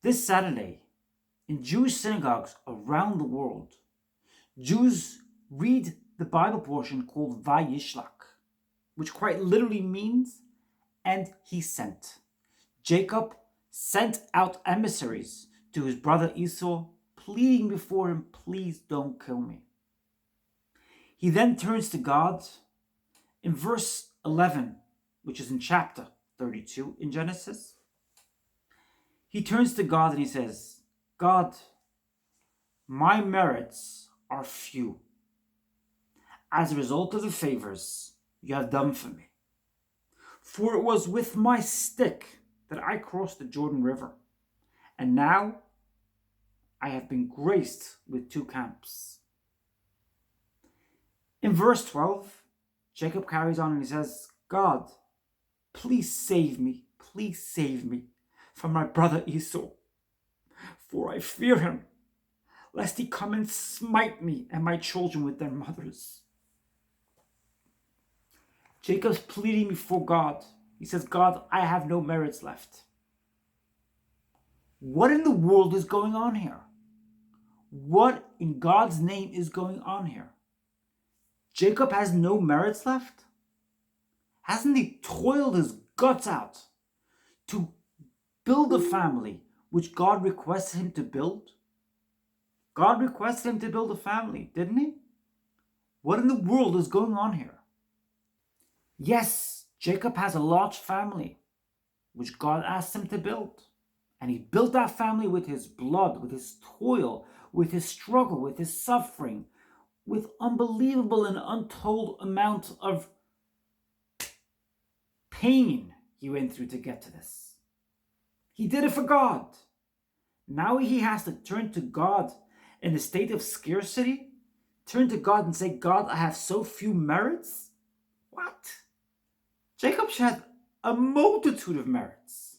This Saturday, in Jewish synagogues around the world, Jews read the Bible portion called Vayishlach, which quite literally means, and he sent. Jacob sent out emissaries to his brother Esau, pleading before him, please don't kill me. He then turns to God in verse 11, which is in chapter 32 in Genesis. He turns to God and he says, God, my merits are few as a result of the favors you have done for me. For it was with my stick that I crossed the Jordan River, and now I have been graced with 2 camps. In verse 12, Jacob carries on and he says, God, please save me from my brother Esau, for I fear him, lest he come and smite me and my children with their mothers. Jacob's pleading before God. He says, God, I have no merits left. What in the world is going on here? What in God's name is going on here? Jacob has no merits left? Hasn't he toiled his guts out to build a family which God requested him to build? God requested him to build a family, didn't he? What in the world is going on here? Yes, Jacob has a large family, which God asked him to build. And he built that family with his blood, with his toil, with his struggle, with his suffering, with unbelievable and untold amount of pain he went through to get to this. He did it for God. Now he has to turn to God in a state of scarcity, turn to God and say, God, I have so few merits? What? Jacob had a multitude of merits.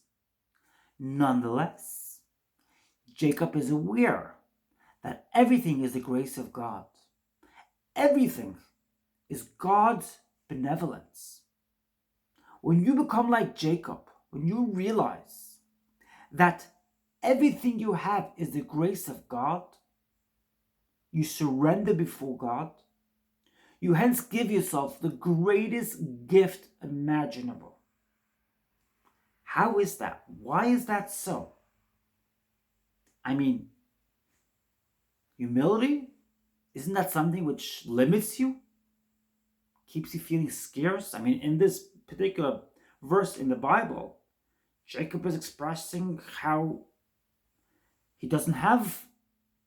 Nonetheless, Jacob is aware that everything is the grace of God. Everything is God's benevolence. When you become like Jacob, when you realize that everything you have is the grace of God, you surrender before God, you hence give yourself the greatest gift imaginable. How is that? Why is that so? I mean, humility, isn't that something which limits you? Keeps you feeling scarce? I mean, in this particular verse in the Bible, Jacob is expressing how he doesn't have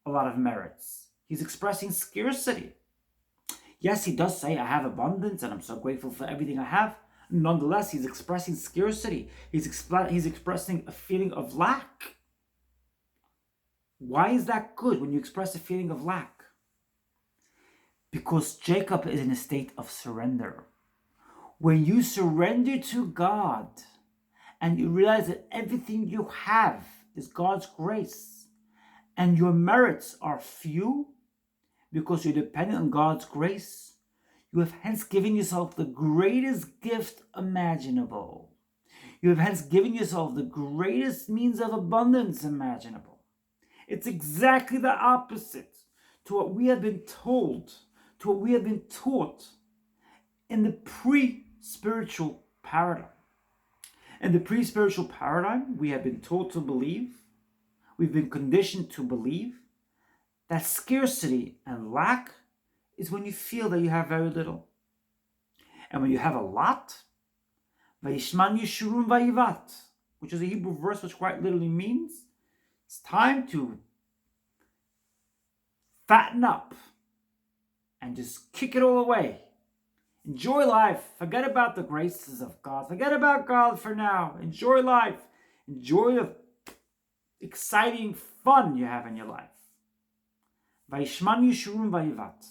a lot of merits. He's expressing scarcity. Yes, he does say, I have abundance and I'm so grateful for everything I have. Nonetheless, he's expressing scarcity. He's expressing a feeling of lack. Why is that good when you express a feeling of lack? Because Jacob is in a state of surrender. When you surrender to God and you realize that everything you have is God's grace and your merits are few because you're dependent on God's grace, you have hence given yourself the greatest gift imaginable. You have hence given yourself the greatest means of abundance imaginable. It's exactly the opposite to what we have been told, to what we have been taught in the pre-spiritual paradigm. In the pre-spiritual paradigm, we have been taught to believe, we've been conditioned to believe that scarcity and lack is when you feel that you have very little. And when you have a lot, Vayishman Yeshurun Vayivat, which is a Hebrew verse which quite literally means it's time to fatten up and just kick it all away. Enjoy life. Forget about the graces of God. Forget about God for now. Enjoy life. Enjoy the exciting fun you have in your life. Vayishman Yeshurun Vayivat.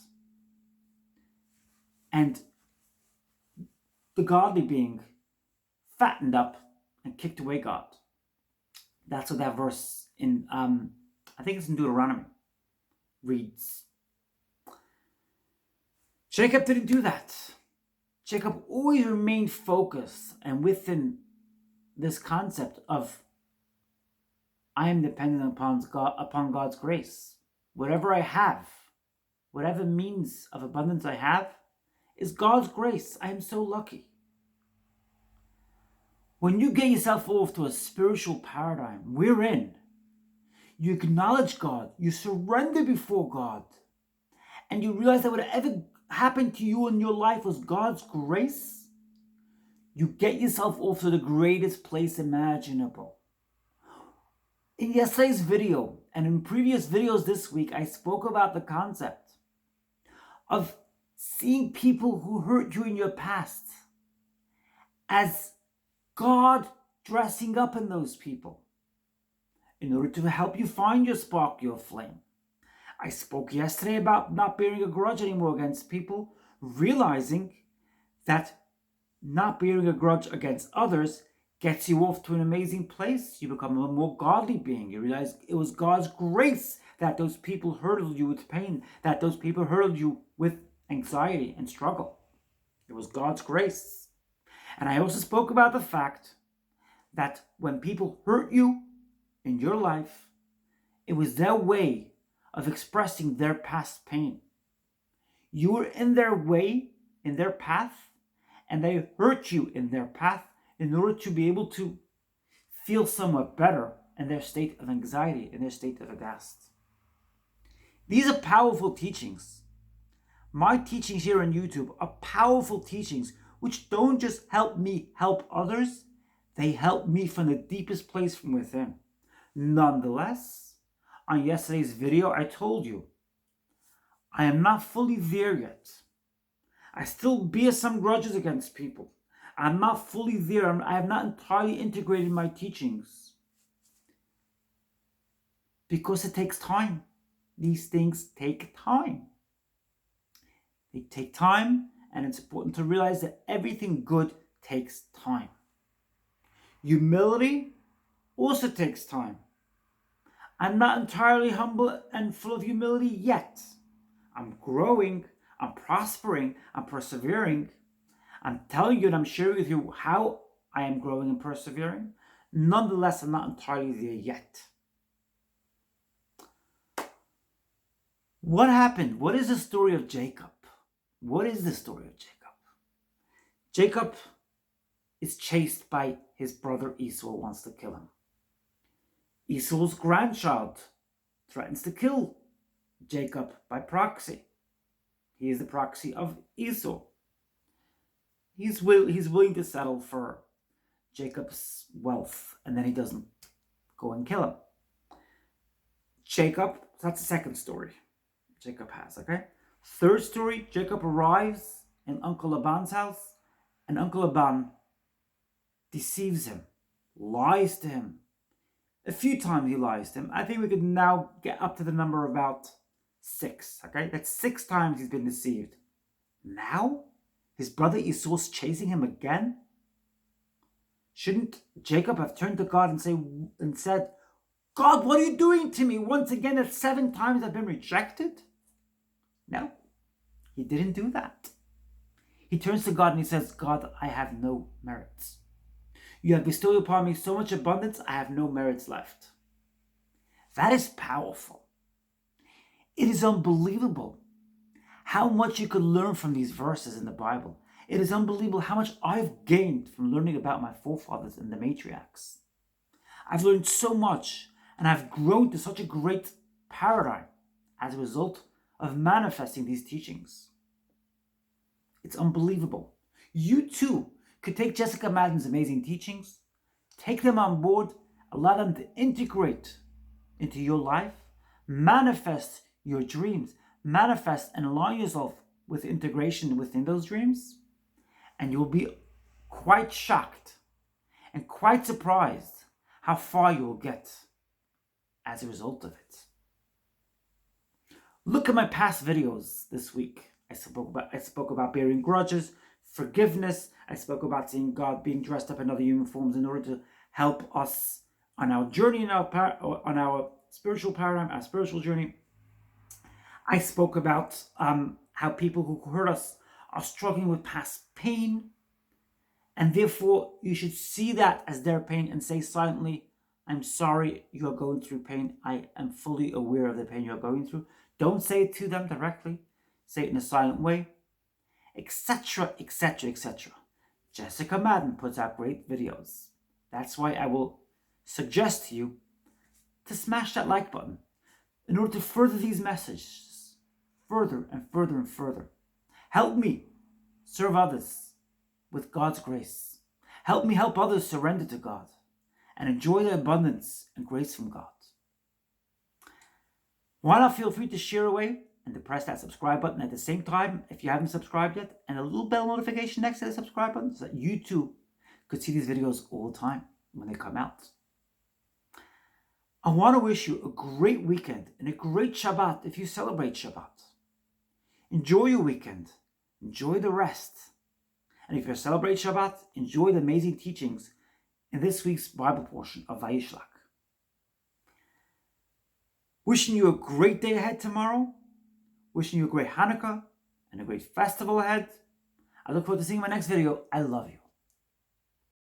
And the godly being fattened up and kicked away God. That's what that verse in, I think it's in Deuteronomy, reads. Jacob didn't do that. Jacob always remained focused and within this concept of, I am dependent upon God's grace. Whatever I have, whatever means of abundance I have, is God's grace. I am so lucky. When you get yourself off to a spiritual paradigm we're in, you acknowledge God, you surrender before God, and you realize that whatever happened to you in your life was God's grace, you get yourself off to the greatest place imaginable. In yesterday's video and in previous videos this week, I spoke about the concept of seeing people who hurt you in your past as God dressing up in those people in order to help you find your spark, your flame. I spoke yesterday about not bearing a grudge anymore against people, realizing that not bearing a grudge against others gets you off to an amazing place. You become a more godly being. You realize it was God's grace that those people hurtled you with pain, that those people hurtled you with anxiety and struggle. It was God's grace. And I also spoke about the fact that when people hurt you in your life, it was their way of expressing their past pain. You were in their way, in their path, and they hurt you in their path in order to be able to feel somewhat better in their state of anxiety, in their state of aghast. These are powerful teachings. My teachings here on YouTube are powerful teachings which don't just help me help others, they help me from the deepest place from within. Nonetheless, on yesterday's video, I told you, I am not fully there yet. I still bear some grudges against people. I'm not fully there. I have not entirely integrated my teachings. Because it takes time. These things take time. They take time, and it's important to realize that everything good takes time. Humility also takes time. I'm not entirely humble and full of humility yet. I'm growing, I'm prospering, I'm persevering. I'm telling you and I'm sharing with you how I am growing and persevering. Nonetheless, I'm not entirely there yet. What happened? What is the story of Jacob? What is the story of Jacob? Jacob is chased by his brother Esau, who wants to kill him. Esau's grandchild threatens to kill Jacob by proxy. He is the proxy of Esau. He's willing to settle for Jacob's wealth, and then he doesn't go and kill him. Jacob, that's the second story Jacob has, okay? Third story, Jacob arrives in Uncle Laban's house, and Uncle Laban deceives him, lies to him. A few times he lies to him. I think we could now get up to the number of about 6, okay? That's 6 times he's been deceived. Now, his brother Esau's chasing him again? Shouldn't Jacob have turned to God and said, God, what are you doing to me? Once again, at 7 times I've been rejected? No, he didn't do that. He turns to God and he says, God, I have no merits. You have bestowed upon me so much abundance, I have no merits left. That is powerful. It is unbelievable how much you could learn from these verses in the Bible. It is unbelievable how much I've gained from learning about my forefathers and the matriarchs. I've learned so much, and I've grown to such a great paradigm as a result of manifesting these teachings. It's unbelievable. You too could take Jessica Madden's amazing teachings, take them on board, allow them to integrate into your life, manifest your dreams, manifest and align yourself with integration within those dreams, and you'll be quite shocked and quite surprised how far you'll get as a result of it. Look at my past videos this week. I spoke about bearing grudges, forgiveness. I spoke about seeing God being dressed up in other human forms in order to help us on our journey, on our spiritual paradigm, our spiritual journey. I spoke about how people who hurt us are struggling with past pain, and therefore you should see that as their pain and say silently, I'm sorry you are going through pain. I am fully aware of the pain you are going through. Don't say it to them directly. Say it in a silent way, etc., etc., etc. Jessica Madden puts out great videos. That's why I will suggest to you to smash that like button in order to further these messages further and further and further. Help me serve others with God's grace. Help me help others surrender to God and enjoy the abundance and grace from God. Why not feel free to share away and to press that subscribe button at the same time if you haven't subscribed yet, and a little bell notification next to the subscribe button so that you too could see these videos all the time when they come out. I want to wish you a great weekend and a great Shabbat if you celebrate Shabbat. Enjoy your weekend. Enjoy the rest. And if you celebrate Shabbat, enjoy the amazing teachings in this week's Bible portion of Vayishlach. Wishing you a great day ahead tomorrow. Wishing you a great Hanukkah and a great festival ahead. I look forward to seeing you in my next video. I love you.